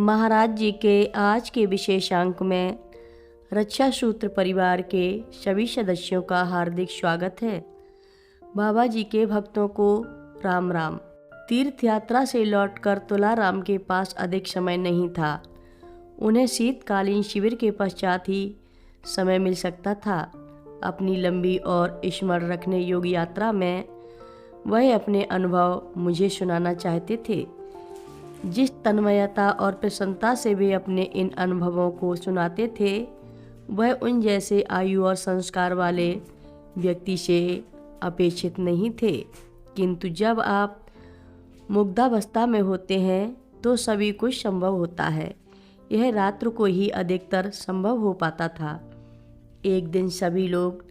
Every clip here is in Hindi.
महाराज जी के आज के विशेषांक में रक्षा सूत्र परिवार के सभी सदस्यों का हार्दिक स्वागत है। बाबा जी के भक्तों को राम राम। तीर्थ यात्रा से लौटकर तुलाराम के पास अधिक समय नहीं था। उन्हें शीतकालीन शिविर के पश्चात ही समय मिल सकता था। अपनी लंबी और स्मरण रखने योग्य यात्रा में वह अपने अनुभव मुझे सुनाना चाहते थे। जिस तन्मयता और प्रसन्नता से वे अपने इन अनुभवों को सुनाते थे, वह उन जैसे आयु और संस्कार वाले व्यक्ति से अपेक्षित नहीं थे। किंतु जब आप मुग्धावस्था में होते हैं तो सभी कुछ संभव होता है। यह रात्र को ही अधिकतर संभव हो पाता था। एक दिन सभी लोग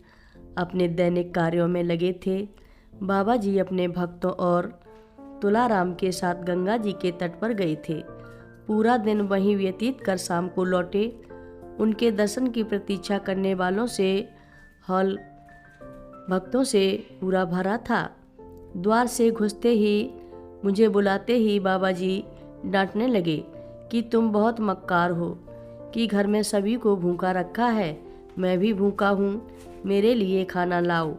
अपने दैनिक कार्यों में लगे थे। बाबा जी अपने भक्तों और तुलाराम के साथ गंगा जी के तट पर गए थे। पूरा दिन वहीं व्यतीत कर शाम को लौटे। उनके दर्शन की प्रतीक्षा करने वालों से हॉल भक्तों से पूरा भरा था। द्वार से घुसते ही मुझे बुलाते ही बाबा जी डांटने लगे कि तुम बहुत मक्कार हो, कि घर में सभी को भूखा रखा है, मैं भी भूखा हूँ, मेरे लिए खाना लाओ।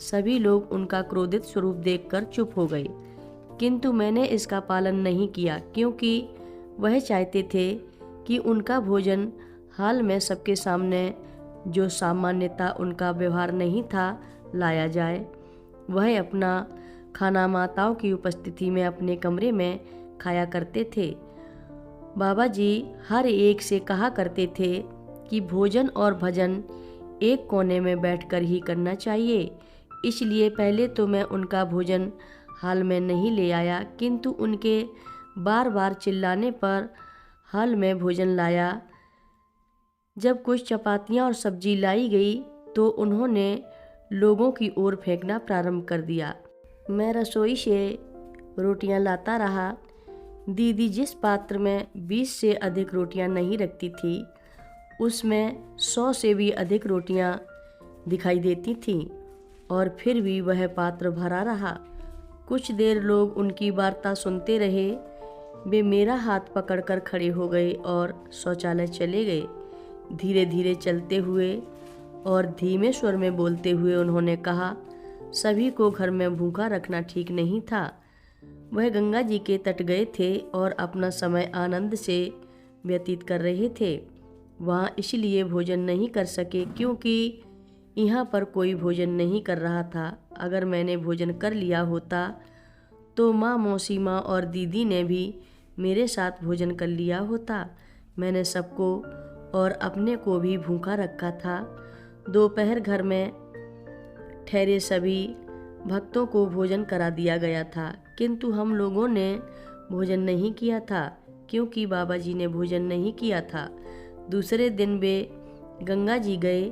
सभी लोग उनका क्रोधित स्वरूप देखकर चुप हो गए, किंतु मैंने इसका पालन नहीं किया, क्योंकि वह चाहते थे कि उनका भोजन हाल में सबके सामने, जो सामान्यतः उनका व्यवहार नहीं था, लाया जाए। वह अपना खाना माताओं की उपस्थिति में अपने कमरे में खाया करते थे। बाबा जी हर एक से कहा करते थे कि भोजन और भजन एक कोने में बैठकर ही करना चाहिए। इसलिए पहले तो मैं उनका भोजन हाल में नहीं ले आया, किंतु उनके बार बार चिल्लाने पर हाल में भोजन लाया। जब कुछ चपातियाँ और सब्जी लाई गई तो उन्होंने लोगों की ओर फेंकना प्रारंभ कर दिया। मैं रसोई से रोटियां लाता रहा। दीदी जिस पात्र में 20 से अधिक रोटियां नहीं रखती थी, उसमें 100 से भी अधिक रोटियां दिखाई देती थीं, और फिर भी वह पात्र भरा रहा। कुछ देर लोग उनकी वार्ता सुनते रहे। वे मेरा हाथ पकड़कर खड़े हो गए और शौचालय चले गए। धीरे धीरे चलते हुए और धीमे स्वर में बोलते हुए उन्होंने कहा, सभी को घर में भूखा रखना ठीक नहीं था। वह गंगा जी के तट गए थे और अपना समय आनंद से व्यतीत कर रहे थे। वहाँ इसलिए भोजन नहीं कर सके क्योंकि यहाँ पर कोई भोजन नहीं कर रहा था। अगर मैंने भोजन कर लिया होता तो माँ, मौसी माँ और दीदी ने भी मेरे साथ भोजन कर लिया होता। मैंने सबको और अपने को भी भूखा रखा था। दोपहर घर में ठहरे सभी भक्तों को भोजन करा दिया गया था, किंतु हम लोगों ने भोजन नहीं किया था क्योंकि बाबा जी ने भोजन नहीं किया था। दूसरे दिन वे गंगा जी गए,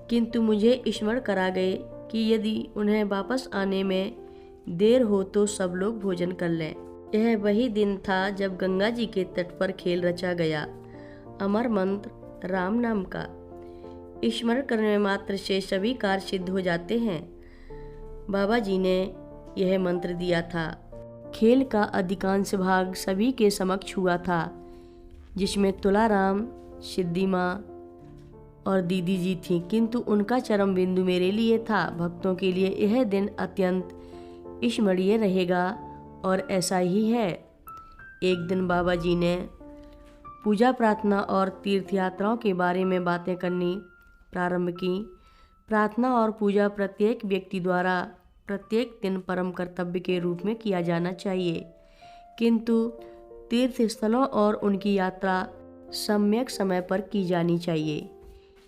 किंतु मुझे स्मरण करा गए कि यदि उन्हें वापस आने में देर हो तो सब लोग भोजन कर लें। यह वही दिन था जब गंगा जी के तट पर खेल रचा गया। अमर मंत्र राम नाम का स्मरण करने मात्र से सभी कार्य सिद्ध हो जाते हैं। बाबा जी ने यह मंत्र दिया था। खेल का अधिकांश भाग सभी के समक्ष हुआ था, जिसमें तुलाराम, सिद्धि माँ और दीदी जी थी, किंतु उनका चरम बिंदु मेरे लिए था। भक्तों के लिए यह दिन अत्यंत स्मरणीय रहेगा और ऐसा ही है। एक दिन बाबा जी ने पूजा, प्रार्थना और तीर्थ यात्राओं के बारे में बातें करनी प्रारंभ की। प्रार्थना और पूजा प्रत्येक व्यक्ति द्वारा प्रत्येक दिन परम कर्तव्य के रूप में किया जाना चाहिए, किंतु तीर्थ स्थलों और उनकी यात्रा सम्यक समय पर की जानी चाहिए।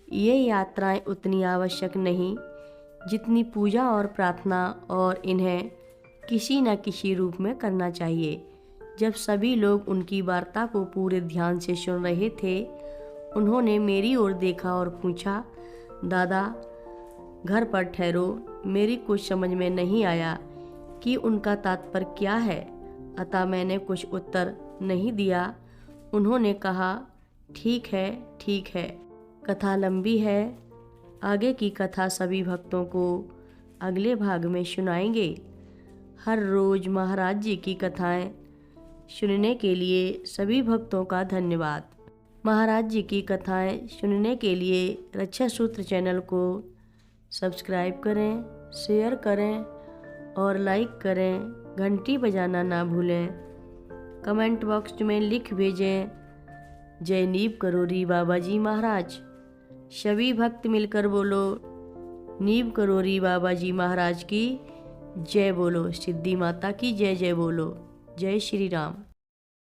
ये यात्राएं उतनी आवश्यक नहीं जितनी पूजा और प्रार्थना, और इन्हें किसी न किसी रूप में करना चाहिए। जब सभी लोग उनकी वार्ता को पूरे ध्यान से सुन रहे थे, उन्होंने मेरी ओर देखा और पूछा, दादा घर पर ठहरो। मेरी कुछ समझ में नहीं आया कि उनका तात्पर्य क्या है, अतः मैंने कुछ उत्तर नहीं दिया। उन्होंने कहा, ठीक है ठीक है, कथा लंबी है, आगे की कथा सभी भक्तों को अगले भाग में सुनाएंगे। हर रोज महाराज जी की कथाएं सुनने के लिए सभी भक्तों का धन्यवाद। महाराज जी की कथाएं सुनने के लिए रक्षा सूत्र चैनल को सब्सक्राइब करें, शेयर करें और लाइक करें। घंटी बजाना ना भूलें। कमेंट बॉक्स में लिख भेजें, जय नीव करोरी बाबा जी महाराज। सभी भक्त मिलकर बोलो, नीव करोरी बाबा जी महाराज की जय बोलो। सिद्धि माता की जय जय बोलो। जय श्री राम।